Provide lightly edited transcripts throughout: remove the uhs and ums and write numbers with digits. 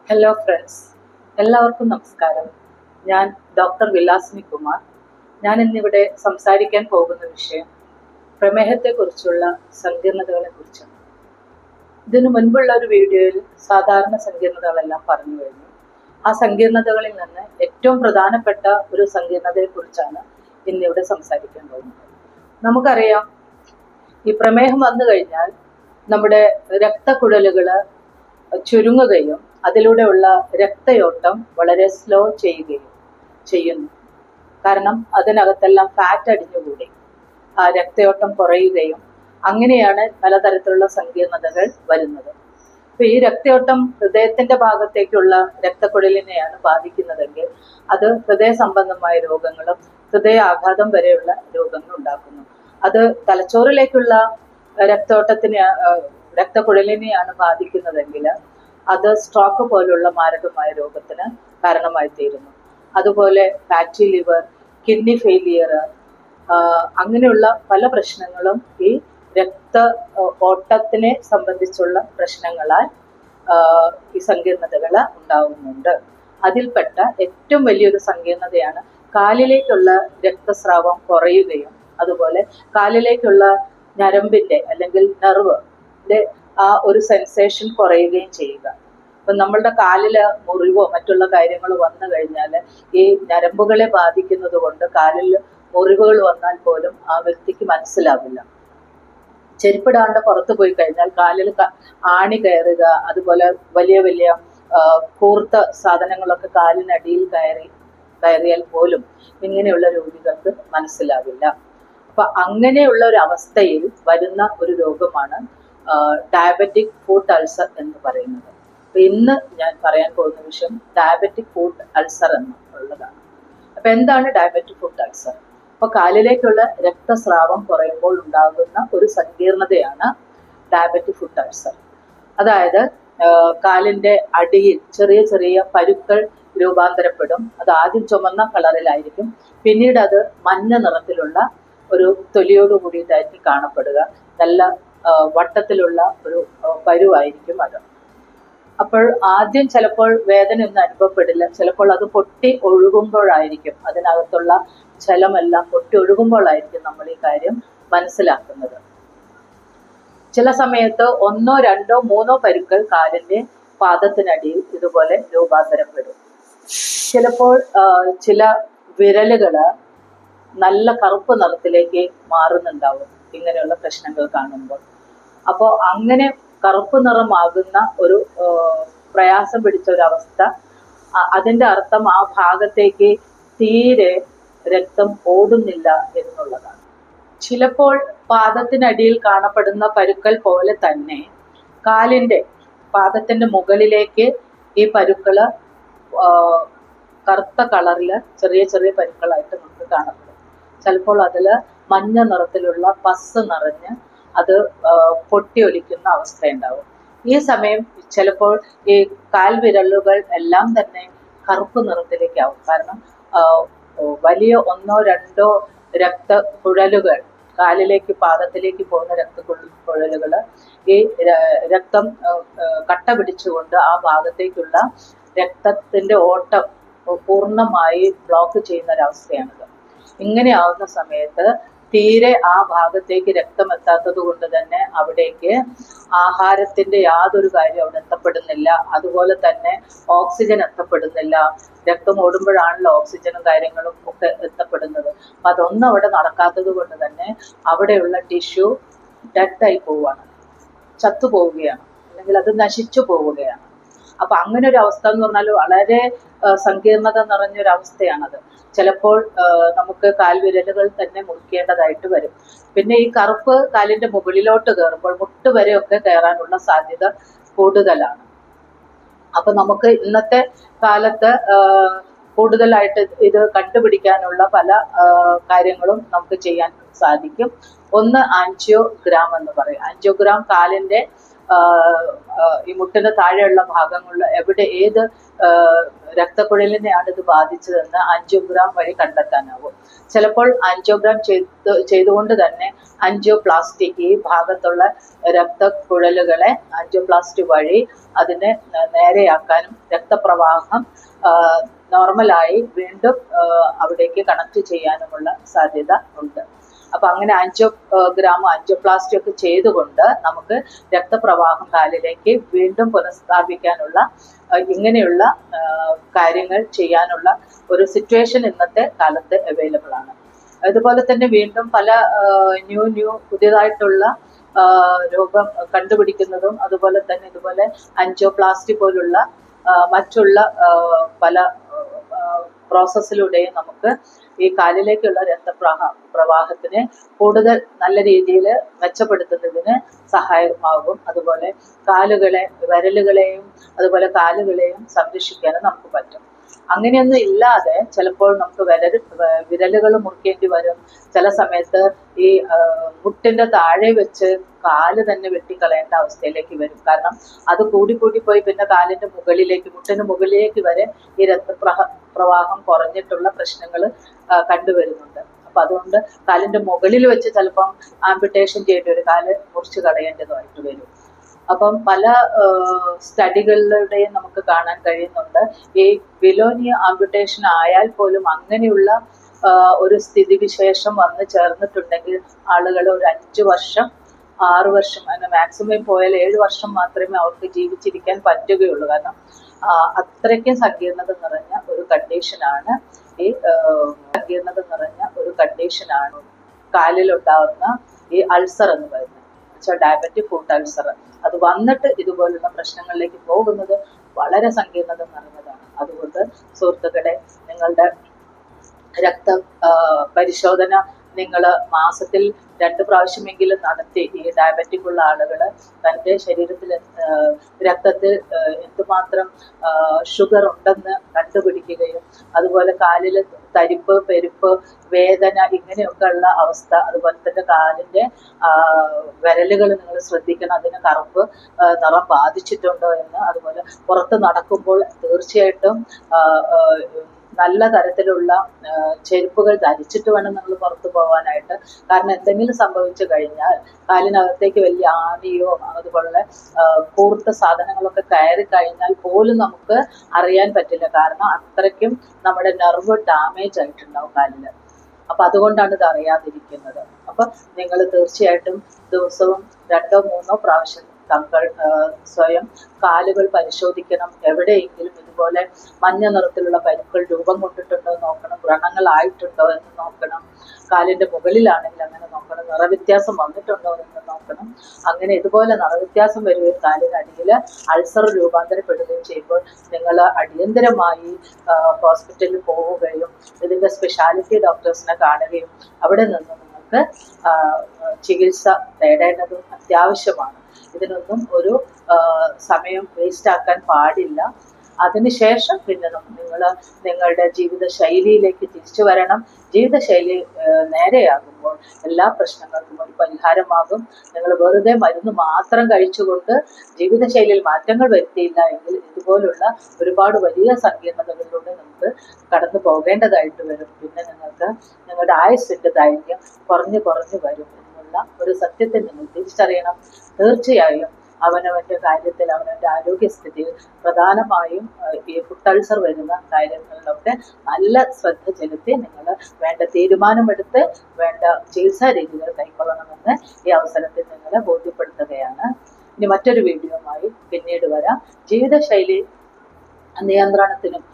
Hello friends, എല്ലാവർക്കും നമസ്കാരം. ഞാൻ ഡോക്ടർ വിലാസിനി കുമാർ. ഞാൻ ഇന്നിവിടെ സംസാരിക്കാൻ പോകുന്ന വിഷയം പ്രമേഹത്തെക്കുറിച്ചുള്ള സങ്കീർണതകളെക്കുറിച്ചാണ്. ഇതിനു മുൻപുള്ള ഒരു വീഡിയോയിൽ സാധാരണ സങ്കീർണതകളെല്ലാം പറഞ്ഞു കഴിഞ്ഞു. ആ സങ്കീർണതകളിൽ നിന്ന് ഏറ്റവും പ്രധാനപ്പെട്ട ഒരു സങ്കീർണതയെക്കുറിച്ചാണ് ഇന്നിവിടെ സംസാരിക്കാൻ പോകുന്നത്. നമുക്കറിയാം, ഈ പ്രമേഹം വന്നു കഴിഞ്ഞാൽ നമ്മുടെ രക്തക്കുഴലുകൾ ചുരുങ്ങുകയും അതിലൂടെയുള്ള രക്തയോട്ടം വളരെ സ്ലോ ചെയ്യുന്നു. കാരണം അതിനകത്തെല്ലാം ഫാറ്റ് അടിഞ്ഞുകൂടി ആ രക്തയോട്ടം കുറയുകയും അങ്ങനെയാണ് പലതരത്തിലുള്ള സങ്കീർണതകൾ വരുന്നത്. അപ്പൊ ഈ രക്തയോട്ടം ഹൃദയത്തിന്റെ ഭാഗത്തേക്കുള്ള രക്തക്കുഴലിനെയാണ് ബാധിക്കുന്നതെങ്കിൽ അത് ഹൃദയ സംബന്ധമായ രോഗങ്ങളും ഹൃദയാഘാതം വരെയുള്ള രോഗങ്ങൾ ഉണ്ടാക്കുന്നു. അത് തലച്ചോറിലേക്കുള്ള രക്തക്കുഴലിനെയാണ് ബാധിക്കുന്നതെങ്കിൽ അത് സ്ട്രോക്ക് പോലുള്ള മാരകമായ രോഗത്തിന് കാരണമായി തീരുന്നു. അതുപോലെ ഫാറ്റി ലിവർ, കിഡ്നി ഫെയിലിയർ, അങ്ങനെയുള്ള പല പ്രശ്നങ്ങളും ഈ രക്ത ഓട്ടത്തിനെ സംബന്ധിച്ചുള്ള പ്രശ്നങ്ങളാൽ ഈ സങ്കീർണതകൾ ഉണ്ടാവുന്നുണ്ട്. അതിൽപ്പെട്ട ഏറ്റവും വലിയൊരു സങ്കീർണതയാണ് കാലിലേക്കുള്ള രക്തസ്രാവം കുറയുകയും അതുപോലെ കാലിലേക്കുള്ള ഞരമ്പിന്റെ അല്ലെങ്കിൽ നെർവിന്റെ ആ ഒരു സെൻസേഷൻ കുറയുകയും ചെയ്യുക. അപ്പൊ നമ്മളുടെ കാലില് മുറിവോ മറ്റുള്ള കാര്യങ്ങളോ വന്നു കഴിഞ്ഞാൽ ഈ ഞരമ്പുകളെ ബാധിക്കുന്നത് കൊണ്ട് കാലിൽ മുറിവുകൾ വന്നാൽ പോലും ആ വ്യക്തിക്ക് മനസ്സിലാവില്ല. ചെരുപ്പിടാണ്ട് പുറത്തു പോയി കഴിഞ്ഞാൽ കാലിൽ ആണി കയറുക, അതുപോലെ വലിയ വലിയ കൂർത്ത സാധനങ്ങളൊക്കെ കാലിനടിയിൽ കയറിയാൽ പോലും ഇങ്ങനെയുള്ള രോഗികൾക്ക് മനസ്സിലാവില്ല. അപ്പൊ അങ്ങനെയുള്ള ഒരു അവസ്ഥയിൽ വരുന്ന ഒരു രോഗമാണ് ഡയബറ്റിക് ഫുഡ് അൾസർ എന്ന് പറയുന്നത്. അപ്പൊ ഇന്ന് ഞാൻ പറയാൻ പോകുന്ന വിഷയം ഡയബറ്റിക് ഫുഡ് അൾസർ എന്നുള്ളതാണ്. അപ്പൊ എന്താണ് ഡയബറ്റിക് ഫുഡ് അൾസർ? അപ്പൊ കാലിലേക്കുള്ള രക്തസ്രാവം കുറയുമ്പോൾ ഉണ്ടാകുന്ന ഒരു സങ്കീർണതയാണ് ഡയബറ്റിക് ഫുഡ് അൾസർ. അതായത് കാലിന്റെ അടിയിൽ ചെറിയ ചെറിയ പരുക്കൾ രൂപാന്തരപ്പെടും. അത് ആദ്യം ചുമന്ന കളറിലായിരിക്കും, പിന്നീട് അത് മഞ്ഞ നിറത്തിലുള്ള ഒരു തൊലിയോട് കൂടിയിട്ടായിരിക്കും കാണപ്പെടുക. നല്ല വട്ടത്തിലുള്ള ഒരു പരുവായിരിക്കും അത്. അപ്പോൾ ആദ്യം ചിലപ്പോൾ വേദന ഒന്നും അനുഭവപ്പെടില്ല, ചിലപ്പോൾ അത് പൊട്ടി ഒഴുകുമ്പോഴായിരിക്കും, അതിനകത്തുള്ള ജലമെല്ലാം പൊട്ടി ഒഴുകുമ്പോഴായിരിക്കും നമ്മൾ ഈ കാര്യം മനസ്സിലാക്കുന്നത്. ചില സമയത്ത് 1, 2, 3 പരുക്കൾ കാലിന്റെ പാദത്തിനടിയിൽ ഇതുപോലെ രൂപാന്തരപ്പെടും. ചിലപ്പോൾ ചില വിരലുകള് നല്ല കറുപ്പ് നിറത്തിലേക്ക് മാറുന്നുണ്ടാവും ഇങ്ങനെയുള്ള പ്രശ്നങ്ങൾ കാണുമ്പോൾ. അപ്പോൾ അങ്ങനെ കറുപ്പ് നിറമാകുന്ന ഒരു പ്രയാസം പിടിച്ച ഒരു അവസ്ഥ, അതിന്റെ അർത്ഥം ആ ഭാഗത്തേക്ക് തീരെ രക്തം ഓടുന്നില്ല എന്നുള്ളതാണ്. ചിലപ്പോൾ പാദത്തിനടിയിൽ കാണപ്പെടുന്ന പരുക്കൾ പോലെ തന്നെ പാദത്തിന്റെ മുകളിലേക്ക് ഈ പരുക്കള് കറുത്ത കളറില് ചെറിയ ചെറിയ പരുക്കളായിട്ട് നമുക്ക് കാണപ്പെടും. ചിലപ്പോൾ അതിൽ മഞ്ഞ നിറത്തിലുള്ള പസ് നിറഞ്ഞ് അത് പൊട്ടിയൊലിക്കുന്ന അവസ്ഥയുണ്ടാവും. ഈ സമയം ചിലപ്പോൾ ഈ കാൽവിരലുകൾ എല്ലാം തന്നെ കറുപ്പ് നിറത്തിലേക്കാവും. കാരണം വലിയ 1, 2 രക്തക്കുഴലുകൾ, കാലിലേക്ക് പാദത്തിലേക്ക് പോകുന്ന രക്തക്കുഴലുകൾ ഈ രക്തം കട്ട പിടിച്ചുകൊണ്ട് ആ ഭാഗത്തേക്കുള്ള രക്തത്തിന്റെ ഓട്ടം പൂർണ്ണമായി ബ്ലോക്ക് ചെയ്യുന്ന ഒരവസ്ഥയാണിത്. ഇങ്ങനെ ആവുന്ന സമയത്ത് തീരെ ആ ഭാഗത്തേക്ക് രക്തം എത്താത്തത് കൊണ്ട് തന്നെ അവിടേക്ക് ആഹാരത്തിന്റെ യാതൊരു കാര്യം അവിടെ എത്തപ്പെടുന്നില്ല. അതുപോലെ തന്നെ ഓക്സിജൻ എത്തപ്പെടുന്നില്ല. രക്തം ഓടുമ്പോഴാണല്ലോ ഓക്സിജനും കാര്യങ്ങളും ഒക്കെ എത്തപ്പെടുന്നത്. അപ്പൊ അതൊന്നും അവിടെ നടക്കാത്തത് കൊണ്ട് തന്നെ അവിടെയുള്ള ടിഷ്യൂ ഡെത്തായി പോവുകയാണ്, ചത്തുപോവുകയാണ്, അല്ലെങ്കിൽ അത് നശിച്ചു പോവുകയാണ്. അപ്പൊ അങ്ങനെ ഒരു അവസ്ഥ എന്ന് പറഞ്ഞാൽ വളരെ സങ്കീർണത നിറഞ്ഞൊരവസ്ഥയാണത്. ചിലപ്പോൾ നമുക്ക് കാൽവിരലുകൾ തന്നെ മുറിക്കേണ്ടതായിട്ട് വരും. പിന്നെ ഈ കറുപ്പ് കാലിന്റെ മുകളിലോട്ട് കയറുമ്പോൾ മുട്ട് വരെയൊക്കെ കയറാനുള്ള സാധ്യത കൂടുതലാണ്. അപ്പൊ നമുക്ക് ഇന്നത്തെ കാലത്ത് കൂടുതലായിട്ട് ഇത് കണ്ടുപിടിക്കാനുള്ള പല കാര്യങ്ങളും നമുക്ക് ചെയ്യാൻ സാധിക്കും. ഒന്ന് ആൻജിയോഗ്രാം എന്ന് പറയും. ആൻജിയോഗ്രാം കാലിന്റെ ഈ മുട്ടിന് താഴെയുള്ള ഭാഗങ്ങളിൽ എവിടെ ഏത് രക്തക്കുഴലിനെയാണ് ഇത് ബാധിച്ചതെന്ന് ആൻജിയോഗ്രാം വഴി കണ്ടെത്താനാവും. ചിലപ്പോൾ ആൻജിയോഗ്രാം ചെയ്തുകൊണ്ട് തന്നെ ആൻജിയോപ്ലാസ്റ്റിക് ഈ ഭാഗത്തുള്ള രക്തക്കുഴലുകളെ ആൻജിയോപ്ലാസ്റ്റി വഴി അതിനെ നേരെയാക്കാനും രക്തപ്രവാഹം നോർമലായി വീണ്ടും അവിടേക്ക് കണക്ട് ചെയ്യാനുമുള്ള സാധ്യത ഉണ്ട്. അപ്പൊ അങ്ങനെ ആൻജിയോപ്ലാസ്റ്റി ഒക്കെ ചെയ്തുകൊണ്ട് നമുക്ക് രക്തപ്രവാഹം കാലിലേക്ക് വീണ്ടും പുനഃസ്ഥാപിക്കാനുള്ള ഇങ്ങനെയുള്ള കാര്യങ്ങൾ ചെയ്യാനുള്ള ഒരു സിറ്റുവേഷൻ ഇന്നത്തെ കാലത്ത് അവൈലബിൾ ആണ്. അതുപോലെ തന്നെ വീണ്ടും പല ന്യൂ പുതിയതായിട്ടുള്ള രോഗം കണ്ടുപിടിക്കുന്നതും അതുപോലെ തന്നെ ഇതുപോലെ ആൻജിയോപ്ലാസ്റ്റി പോലുള്ള മറ്റുള്ള പല പ്രോസസ്സിലൂടെയും നമുക്ക് ഈ കാലിലേക്കുള്ള പ്രവാഹത്തിനെ കൂടുതൽ നല്ല രീതിയിൽ മെച്ചപ്പെടുത്തുന്നതിന് സഹായമാകും. അതുപോലെ വിരലുകളെയും അതുപോലെ കാലുകളെയും സംരക്ഷിക്കാനും നമുക്ക് പറ്റും. അങ്ങനെയൊന്നും ഇല്ലാതെ ചിലപ്പോൾ നമുക്ക് വിരലുകൾ മുറിക്കേണ്ടി വരും. ചില സമയത്ത് ഈ മുട്ടിന്റെ താഴെ വെച്ച് കാല് തന്നെ വെട്ടിക്കളയേണ്ട അവസ്ഥയിലേക്ക് വരും. കാരണം അത് കൂടി പോയി പിന്നെ മുട്ടിന് മുകളിലേക്ക് വരെ ഈ രക്തപ്രവാഹം കുറഞ്ഞിട്ടുള്ള പ്രശ്നങ്ങൾ കണ്ടുവരുന്നുണ്ട്. അപ്പൊ അതുകൊണ്ട് കാലിന്റെ മുകളിൽ വെച്ച് ചിലപ്പം ആംപുട്ടേഷൻ ചെയ്യേണ്ടി വരും, കാല് മുറിച്ച് കളയേണ്ടതായിട്ട് വരും. അപ്പം പല സ്റ്റഡികളിലൂടെയും നമുക്ക് കാണാൻ കഴിയുന്നുണ്ട് ഈ ബിലോനി ആംപുട്ടേഷൻ ആയാൽ പോലും അങ്ങനെയുള്ള ഒരു സ്ഥിതിവിശേഷം വന്ന് ചേർന്നിട്ടുണ്ടെങ്കിൽ ആളുകൾ ഒരു 5 വർഷം 6 വർഷം അങ്ങനെ മാക്സിമം പോയാൽ 7 വർഷം മാത്രമേ അവർക്ക് ജീവിച്ചിരിക്കാൻ പറ്റുകയുള്ളൂ. കാരണം അത്രയ്ക്കും സങ്കീർണത നിറഞ്ഞ ഒരു കണ്ടീഷനാണ് കാലിലുണ്ടാവുന്ന ഈ അൾസർ എന്ന് പറയുന്നത്, ഡയബറ്റിക് ഫുട്ട് അൾസർ. അത് വന്നിട്ട് ഇതുപോലുള്ള പ്രശ്നങ്ങളിലേക്ക് പോകുന്നത് വളരെ സങ്കീർണത നിറഞ്ഞതാണ്. അതുകൊണ്ട് സുഹൃത്തുക്കളെ, നിങ്ങളുടെ രക്ത പരിശോധന നിങ്ങൾ മാസത്തിൽ 2 പ്രാവശ്യമെങ്കിലും നടത്തി ഈ ഡയബറ്റിക് ഉള്ള ആളുകൾ തൻ്റെ ശരീരത്തിൽ രക്തത്തിൽ എന്തുമാത്രം ഷുഗർ ഉണ്ടെന്ന് കണ്ടുപിടിക്കുകയും അതുപോലെ കാലിൽ തരിപ്പ്, പെരുപ്പ്, വേദന ഇങ്ങനെയൊക്കെ ഉള്ള അവസ്ഥ, അതുപോലെ തന്നെ കാലിൻ്റെ വിരലുകൾ നിങ്ങൾ ശ്രദ്ധിക്കണം, അതിന് കറുപ്പ് നിറം ബാധിച്ചിട്ടുണ്ടോ എന്ന്. അതുപോലെ പുറത്ത് നടക്കുമ്പോൾ തീർച്ചയായിട്ടും നല്ല തരത്തിലുള്ള ചെരുപ്പുകൾ ധരിച്ചിട്ട് വേണം നമ്മൾ പുറത്തു പോകാനായിട്ട്. കാരണം എന്തെങ്കിലും സംഭവിച്ചു കഴിഞ്ഞാൽ കാലിനകത്തേക്ക് വലിയ ആണിയോ അതുപോലെ കൂർത്ത സാധനങ്ങളൊക്കെ കയറി കഴിഞ്ഞാൽ പോലും നമുക്ക് അറിയാൻ പറ്റില്ല. കാരണം അത്രയ്ക്കും നമ്മുടെ നെർവ് ഡാമേജ് ആയിട്ടുണ്ടാവും കാലിന്. അപ്പൊ അതുകൊണ്ടാണ് ഇത് അറിയാതിരിക്കുന്നത്. അപ്പൊ നിങ്ങൾ തീർച്ചയായിട്ടും ദിവസവും 2-3 പ്രാവശ്യം സ്വയം കാലുകൾ പരിശോധിക്കണം. എവിടെയെങ്കിലും ഇതുപോലെ മഞ്ഞ നിറത്തിലുള്ള പരുക്കൾ രൂപം കൊണ്ടിട്ടുണ്ടോ എന്ന് നോക്കണം, വ്രണങ്ങളായിട്ടുണ്ടോ എന്ന് നോക്കണം, കാലിന്റെ മുകളിലാണെങ്കിൽ അങ്ങനെ നോക്കണം, നിറവ്യത്യാസം വന്നിട്ടുണ്ടോ എന്ന് നോക്കണം. അങ്ങനെ ഇതുപോലെ നിറവ്യത്യാസം വരികയും കാലിനടിയിൽ അൾസർ രൂപാന്തരപ്പെടുകയും ചെയ്യുമ്പോൾ നിങ്ങൾ അടിയന്തരമായി ഹോസ്പിറ്റലിൽ പോവുകയും ഇതിന്റെ സ്പെഷ്യാലിറ്റി ഡോക്ടേഴ്സിനെ കാണുകയും അവിടെ നിന്ന് നിങ്ങൾക്ക് ചികിത്സ തേടേണ്ടതും അത്യാവശ്യമാണ്. ഇതിനൊന്നും ഒരു സമയം വേസ്റ്റ് ആക്കാൻ പാടില്ല. അതിനുശേഷം പിന്നെ നിങ്ങൾ നിങ്ങളുടെ ജീവിതശൈലിയിലേക്ക് തിരിച്ചു വരണം. ജീവിതശൈലി നേരെയാകുമ്പോൾ എല്ലാ പ്രശ്നങ്ങൾക്കും ഒരു പരിഹാരമാകും. നിങ്ങൾ വെറുതെ മരുന്ന് മാത്രം കഴിച്ചുകൊണ്ട് ജീവിതശൈലിയിൽ മാറ്റങ്ങൾ വരുത്തിയില്ല എങ്കിൽ ഇതുപോലുള്ള ഒരുപാട് വലിയ സങ്കീർണതകളിലൂടെ നമുക്ക് കടന്നു പോകേണ്ടതായിട്ട് വരും. പിന്നെ നിങ്ങൾക്ക് നിങ്ങളുടെ ആയുസ്സിന്റെ ദൈർഘ്യം കുറഞ്ഞു വരും എന്നുള്ള ഒരു സത്യത്തെ നിങ്ങൾ തിരിച്ചറിയണം. തീർച്ചയായും അവനവന്റെ കാര്യത്തിൽ, അവനവന്റെ ആരോഗ്യസ്ഥിതിയിൽ പ്രധാനമായും ഈ ഫുട്ട് അൾസർ വരുന്ന കാര്യങ്ങളിലൊക്കെ നല്ല ശ്രദ്ധ ചെലുത്തി നിങ്ങൾ വേണ്ട തീരുമാനമെടുത്ത് വേണ്ട ചികിത്സാ രീതികൾ കൈക്കൊള്ളണമെന്ന് ഈ അവസരത്തിൽ നിങ്ങളെ ബോധ്യപ്പെടുത്തുകയാണ്. ഇനി മറ്റൊരു വീഡിയോയുമായി പിന്നീട് വരാം. ജീവിതശൈലി നിയന്ത്രണത്തിനും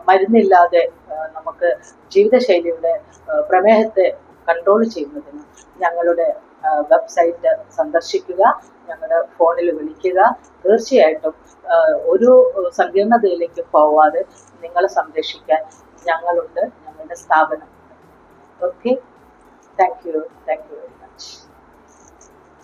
മരുന്നില്ലാതെ നമുക്ക് ജീവിതശൈലിയുടെ പ്രമേഹത്തെ കൺട്രോൾ ചെയ്യുന്നതിനും ഞങ്ങളുടെ വെബ്സൈറ്റ് സന്ദർശിക്കുക, ഞങ്ങളുടെ ഫോണിൽ വിളിക്കുക. തീർച്ചയായിട്ടും ഒരു സങ്കീർണതയിലേക്ക് പോവാതെ നിങ്ങളെ സംരക്ഷിക്കാൻ ഞങ്ങളുണ്ട്, ഞങ്ങളുടെ സ്ഥാപനം. Okay, thank you very much.